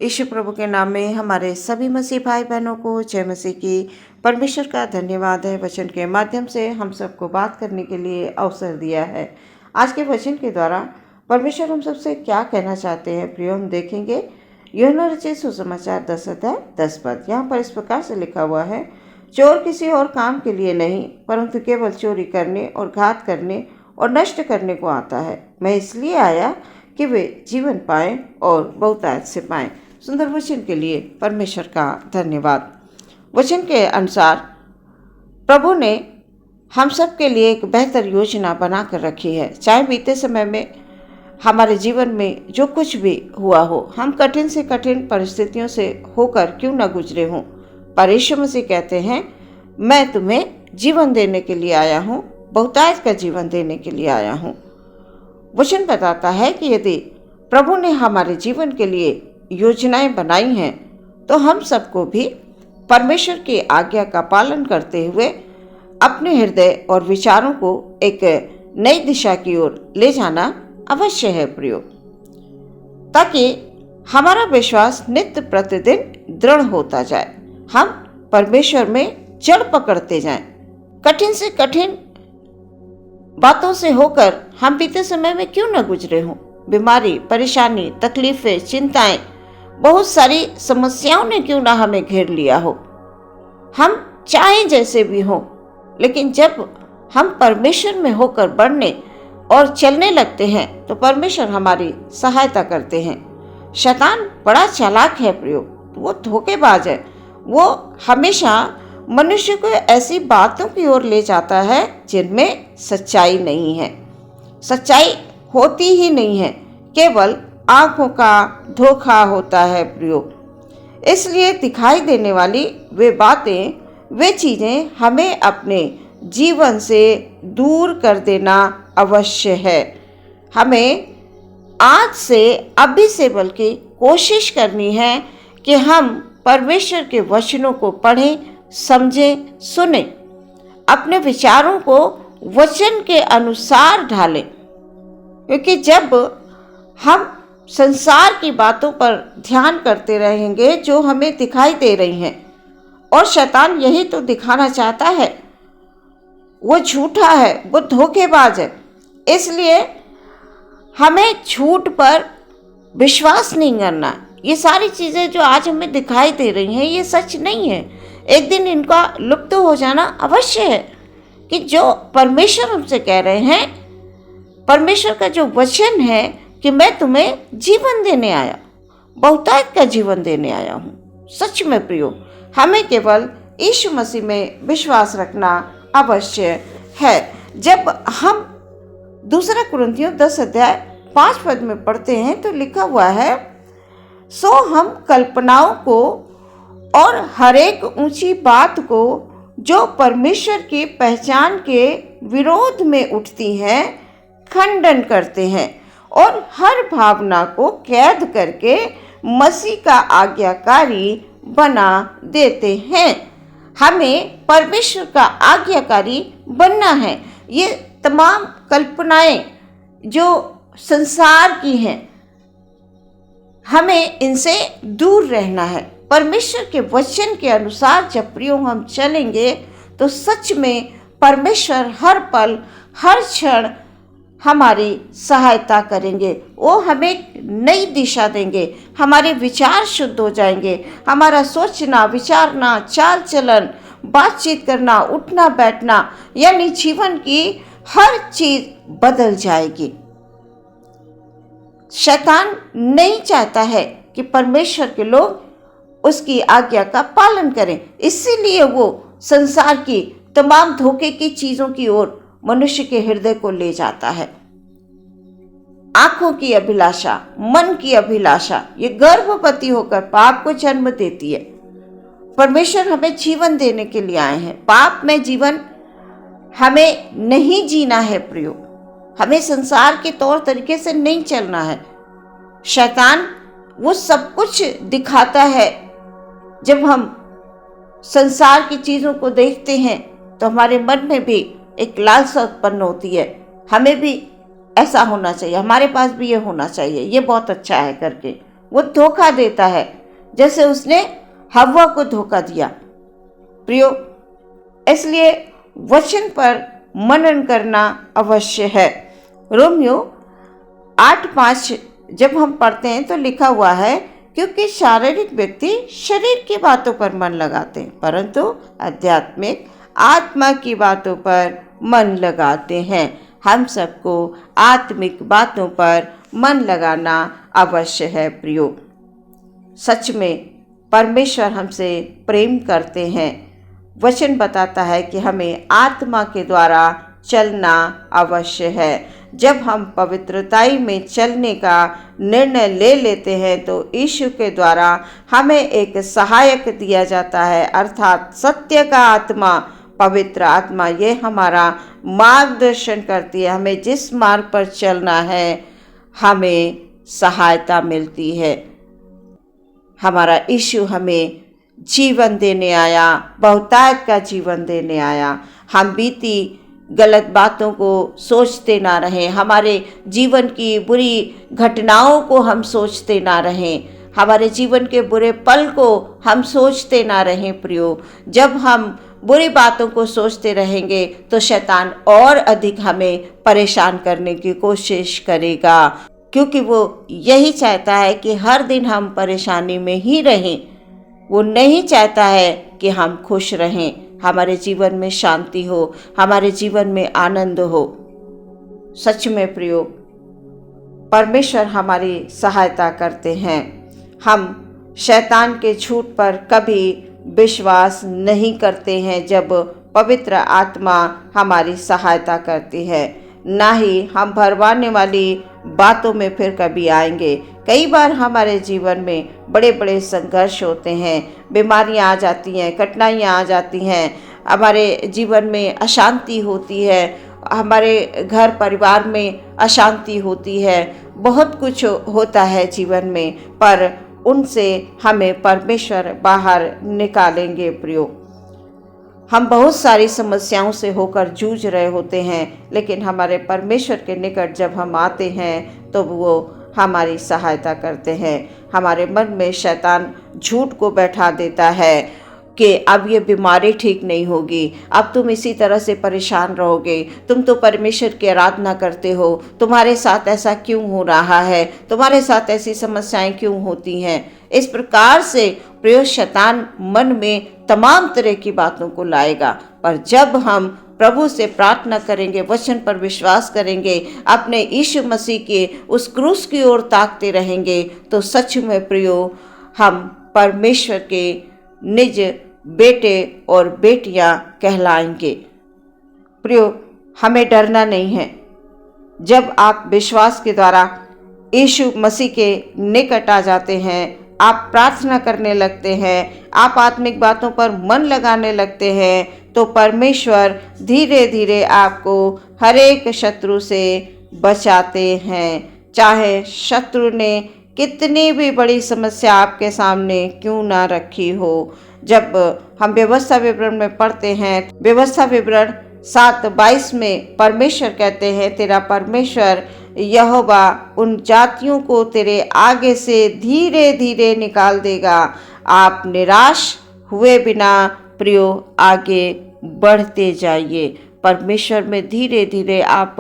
यीशु प्रभु के नाम में हमारे सभी मसीह भाई बहनों को जय मसीह की। परमेश्वर का धन्यवाद है वचन के माध्यम से हम सबको बात करने के लिए अवसर दिया है। आज के वचन के द्वारा परमेश्वर हम सबसे क्या कहना चाहते हैं प्रियो, हम देखेंगे। यूहन्ना रचित सुसमाचार 10 अध्याय 10 पद। यहाँ पर इस प्रकार से लिखा हुआ है, चोर किसी और काम के लिए नहीं परंतु केवल चोरी करने और घात करने और नष्ट करने को आता है। मैं इसलिए आया कि वे जीवन पाएं और बहुतायत से पाएं। सुंदर वचन के लिए परमेश्वर का धन्यवाद। वचन के अनुसार प्रभु ने हम सब के लिए एक बेहतर योजना बना कर रखी है। चाहे बीते समय में हमारे जीवन में जो कुछ भी हुआ हो, हम कठिन से कठिन परिस्थितियों से होकर क्यों न गुजरे हों, पर यीशु मसीह कहते हैं, मैं तुम्हें जीवन देने के लिए आया हूँ, बहुतायत का जीवन देने के लिए आया हूँ। वचन बताता है कि यदि प्रभु ने हमारे जीवन के लिए योजनाएं बनाई हैं तो हम सबको भी परमेश्वर की आज्ञा का पालन करते हुए अपने हृदय और विचारों को एक नई दिशा की ओर ले जाना अवश्य है प्रियो, ताकि हमारा विश्वास नित्य प्रतिदिन दृढ़ होता जाए, हम परमेश्वर में जड़ पकड़ते जाएं। कठिन से कठिन बातों से होकर हम बीते समय में क्यों न गुजरे हों। बीमारी, परेशानी, तकलीफें, चिंताएं, बहुत सारी समस्याओं ने क्यों ना हमें घेर लिया हो, हम चाहे जैसे भी हों, लेकिन जब हम परमेश्वर में होकर बढ़ने और चलने लगते हैं तो परमेश्वर हमारी सहायता करते हैं। शैतान बड़ा चालाक है प्रियो, वो धोखेबाज है। वो हमेशा मनुष्य को ऐसी बातों की ओर ले जाता है जिनमें सच्चाई नहीं है, सच्चाई होती ही नहीं है, केवल आंखों का धोखा होता है प्रियो। इसलिए दिखाई देने वाली वे बातें, वे चीज़ें हमें अपने जीवन से दूर कर देना अवश्य है। हमें आज से, अभी से बल्कि कोशिश करनी है कि हम परमेश्वर के वचनों को पढ़ें, समझें, सुनें, अपने विचारों को वचन के अनुसार ढालें। क्योंकि जब हम संसार की बातों पर ध्यान करते रहेंगे जो हमें दिखाई दे रही हैं, और शैतान यही तो दिखाना चाहता है, वो झूठा है, वो धोखेबाज है। इसलिए हमें झूठ पर विश्वास नहीं करना। ये सारी चीज़ें जो आज हमें दिखाई दे रही हैं ये सच नहीं है। एक दिन इनका लुप्त हो जाना अवश्य है। कि जो परमेश्वर हमसे कह रहे हैं, परमेश्वर का जो वचन है कि मैं तुम्हें जीवन देने आया, बहुतायत का जीवन देने आया हूँ। सच में प्रियो, हमें केवल यीशु मसीह में विश्वास रखना अवश्य है। जब हम दूसरा कुरिन्थियों 10 अध्याय 5 पद में पढ़ते हैं तो लिखा हुआ है, सो हम कल्पनाओं को और हरेक ऊंची बात को जो परमेश्वर की पहचान के विरोध में उठती है खंडन करते हैं और हर भावना को कैद करके मसीह का आज्ञाकारी बना देते हैं। हमें परमेश्वर का आज्ञाकारी बनना है। ये तमाम कल्पनाएं जो संसार की हैं, हमें इनसे दूर रहना है। परमेश्वर के वचन के अनुसार जब प्रियो हम चलेंगे तो सच में परमेश्वर हर पल, हर क्षण हमारी सहायता करेंगे। वो हमें नई दिशा देंगे, हमारे विचार शुद्ध हो जाएंगे, हमारा सोचना, विचारना, चाल चलन, बातचीत करना, उठना बैठना, यानी जीवन की हर चीज बदल जाएगी। शैतान नहीं चाहता है कि परमेश्वर के लोग उसकी आज्ञा का पालन करें, इसीलिए वो संसार की तमाम धोखे की चीजों की ओर मनुष्य के हृदय को ले जाता है। आंखों की अभिलाषा, मन की अभिलाषा, ये गर्भवती होकर पाप को जन्म देती है। परमेश्वर हमें जीवन देने के लिए आए हैं। पाप में जीवन हमें नहीं जीना है प्रियो, हमें संसार के तौर तरीके से नहीं चलना है। शैतान वो सब कुछ दिखाता है। जब हम संसार की चीज़ों को देखते हैं तो हमारे मन में भी एक लालसा उत्पन्न होती है, हमें भी ऐसा होना चाहिए, हमारे पास भी ये होना चाहिए, ये बहुत अच्छा है करके। वो धोखा देता है, जैसे उसने हव्वा को धोखा दिया। प्रियो, इसलिए वचन पर मनन करना अवश्य है। रोमियो 8:5 जब हम पढ़ते हैं तो लिखा हुआ है, क्योंकि शारीरिक व्यक्ति शरीर की बातों पर मन लगाते हैं, परंतु आध्यात्मिक आत्मा की बातों पर मन लगाते हैं। हम सबको आत्मिक बातों पर मन लगाना अवश्य है। प्रियो, सच में परमेश्वर हमसे प्रेम करते हैं। वचन बताता है कि हमें आत्मा के द्वारा चलना अवश्य है। जब हम पवित्रताई में चलने का निर्णय ले लेते हैं तो यीशु के द्वारा हमें एक सहायक दिया जाता है, अर्थात सत्य का आत्मा, पवित्र आत्मा। ये हमारा मार्गदर्शन करती है, हमें जिस मार्ग पर चलना है हमें सहायता मिलती है। हमारा यीशु हमें जीवन देने आया, बहुतायत का जीवन देने आया। हम बीती गलत बातों को सोचते ना रहें, हमारे जीवन की बुरी घटनाओं को हम सोचते ना रहें, हमारे जीवन के बुरे पल को हम सोचते ना रहें। प्रियो, जब हम बुरी बातों को सोचते रहेंगे तो शैतान और अधिक हमें परेशान करने की कोशिश करेगा, क्योंकि वो यही चाहता है कि हर दिन हम परेशानी में ही रहें। वो नहीं चाहता है कि हम खुश रहें, हमारे जीवन में शांति हो, हमारे जीवन में आनंद हो। सच में प्रियो, परमेश्वर हमारी सहायता करते हैं। हम शैतान के झूठ पर कभी विश्वास नहीं करते हैं जब पवित्र आत्मा हमारी सहायता करती है। ना ही हम भरमाने वाली बातों में फिर कभी आएंगे। कई बार हमारे जीवन में बड़े बड़े संघर्ष होते हैं, बीमारियां आ जाती हैं, कठिनाइयां आ जाती हैं, हमारे जीवन में अशांति होती है, हमारे घर परिवार में अशांति होती है, बहुत कुछ होता है जीवन में, पर उनसे हमें परमेश्वर बाहर निकालेंगे। प्रियो, हम बहुत सारी समस्याओं से होकर जूझ रहे होते हैं, लेकिन हमारे परमेश्वर के निकट जब हम आते हैं तो वो हमारी सहायता करते हैं। हमारे मन में शैतान झूठ को बैठा देता है कि अब ये बीमारी ठीक नहीं होगी, अब तुम इसी तरह से परेशान रहोगे, तुम तो परमेश्वर की आराधना करते हो, तुम्हारे साथ ऐसा क्यों हो रहा है, तुम्हारे साथ ऐसी समस्याएं क्यों होती हैं। इस प्रकार से प्रिय शैतान मन में तमाम तरह की बातों को लाएगा। पर जब हम प्रभु से प्रार्थना करेंगे, वचन पर विश्वास करेंगे, अपने यीशु मसीह के उस क्रूस की ओर ताकते रहेंगे, तो सच में प्रियो हम परमेश्वर के निज बेटे और बेटियां कहलाएंगे। प्रियो, हमें डरना नहीं है। जब आप विश्वास के द्वारा यीशु मसीह के निकट आ जाते हैं, आप प्रार्थना करने लगते हैं, आप आत्मिक बातों पर मन लगाने लगते हैं, तो परमेश्वर धीरे धीरे आपको हर एक शत्रु से बचाते हैं। चाहे शत्रु ने कितनी भी बड़ी समस्या आपके सामने क्यों ना रखी हो। जब हम व्यवस्था विवरण में पढ़ते हैं, व्यवस्था विवरण 7:22 में परमेश्वर कहते हैं, तेरा परमेश्वर यहोवा उन जातियों को तेरे आगे से धीरे धीरे निकाल देगा। आप निराश हुए बिना प्रियो आगे बढ़ते जाइए। परमेश्वर में धीरे धीरे आप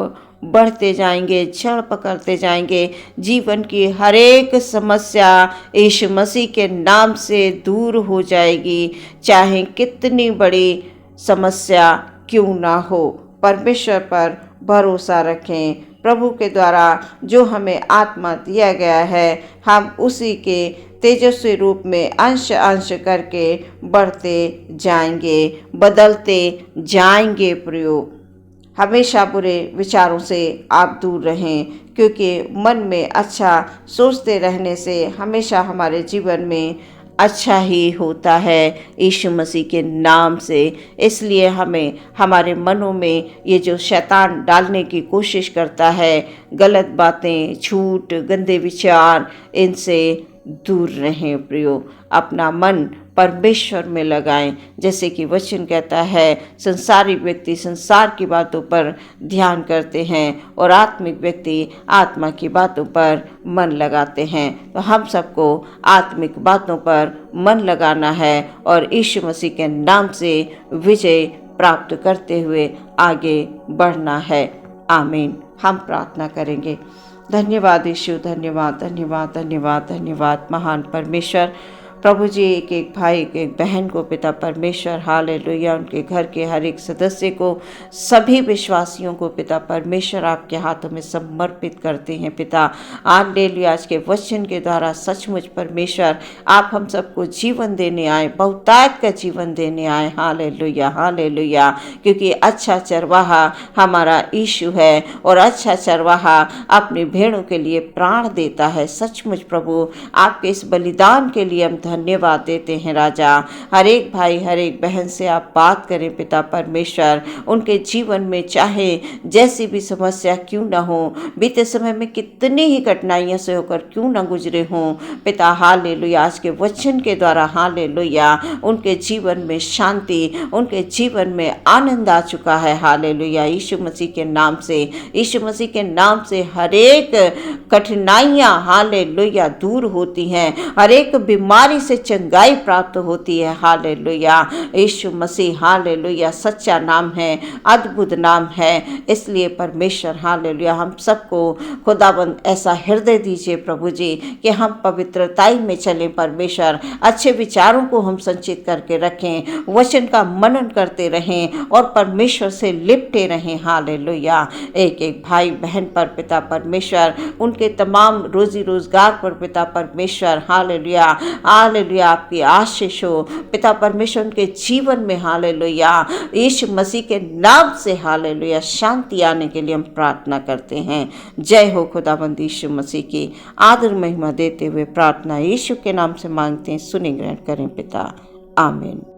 बढ़ते जाएंगे, जड़ पकड़ते जाएंगे। जीवन की हर एक समस्या यीशु मसीह के नाम से दूर हो जाएगी, चाहे कितनी बड़ी समस्या क्यों ना हो। परमेश्वर पर भरोसा रखें। प्रभु के द्वारा जो हमें आत्मा दिया गया है, हम उसी के तेजस्वी रूप में अंश अंश करके बढ़ते जाएंगे, बदलते जाएंगे। प्रियो, हमेशा बुरे विचारों से आप दूर रहें, क्योंकि मन में अच्छा सोचते रहने से हमेशा हमारे जीवन में अच्छा ही होता है यीशु मसीह के नाम से। इसलिए हमें हमारे मनों में ये जो शैतान डालने की कोशिश करता है, गलत बातें, झूठ, गंदे विचार, इनसे दूर रहें प्रियो। अपना मन परमेश्वर में लगाएं, जैसे कि वचन कहता है संसारिक व्यक्ति संसार की बातों पर ध्यान करते हैं और आत्मिक व्यक्ति आत्मा की बातों पर मन लगाते हैं। तो हम सबको आत्मिक बातों पर मन लगाना है और यीशु मसीह के नाम से विजय प्राप्त करते हुए आगे बढ़ना है। आमीन। हम प्रार्थना करेंगे। धन्यवाद यीशु, धन्यवाद धन्यवाद धन्यवाद धन्यवाद महान परमेश्वर। प्रभु जी, एक एक भाई एक बहन को पिता परमेश्वर हालेलुया, उनके घर के हर एक सदस्य को, सभी विश्वासियों को पिता परमेश्वर आपके हाथों में समर्पित करते हैं पिता। हालेलुया। आज के वचन के द्वारा सचमुच परमेश्वर आप हम सबको जीवन देने आए, बहुतायत का जीवन देने आए। Hallelujah hallelujah. क्योंकि अच्छा चरवाहा हमारा यीशु है और अच्छा चरवाहा अपनी भेड़ों के लिए प्राण देता है। सचमुच प्रभु आपके इस बलिदान के लिए हम धन्यवाद देते हैं राजा। हर एक भाई हर एक बहन से आप बात करें पिता परमेश्वर, उनके जीवन में चाहे जैसी भी समस्या क्यों ना हो, बीते समय में कितनी ही कठिनाइयों से होकर क्यों ना गुजरे हों पिता हालेलुया, आज के वचन के द्वारा हालेलुया उनके जीवन में शांति, उनके जीवन में आनंद आ चुका है। हालेलुया। यीशु मसीह के नाम से, यीशु मसीह के नाम से हर एक कठिनाइयाँ हालेलुया दूर होती हैं, हर एक बीमारी से चंगाई प्राप्त होती है। हालेलुया। यीशु मसीह हालेलुया सच्चा नाम है, अद्भुत नाम है। इसलिए परमेश्वर हालेलुया हम सबको खुदाबंद ऐसा हृदय दीजिए प्रभु जी कि हम पवित्रताई में चलें परमेश्वर, अच्छे विचारों को हम संचित करके रखें, वचन का मनन करते रहें और परमेश्वर से लिपटे रहें। हालेलुया। एक एक भाई बहन पर पिता परमेश्वर, उनके तमाम रोजी रोजगार पर पिता परमेश्वर हालेलुया हालेलुया आपकी आशीष हो पिता परमेश्वर उनके जीवन में। हालेलुया। यीशु मसीह के नाम से हालेलुया शांति आने के लिए हम प्रार्थना करते हैं। जय हो खुदाबंद यीशु मसीह की। आदर महिमा देते हुए प्रार्थना यीशु के नाम से मांगते हैं, सुनि ग्रहण करें पिता। आमीन।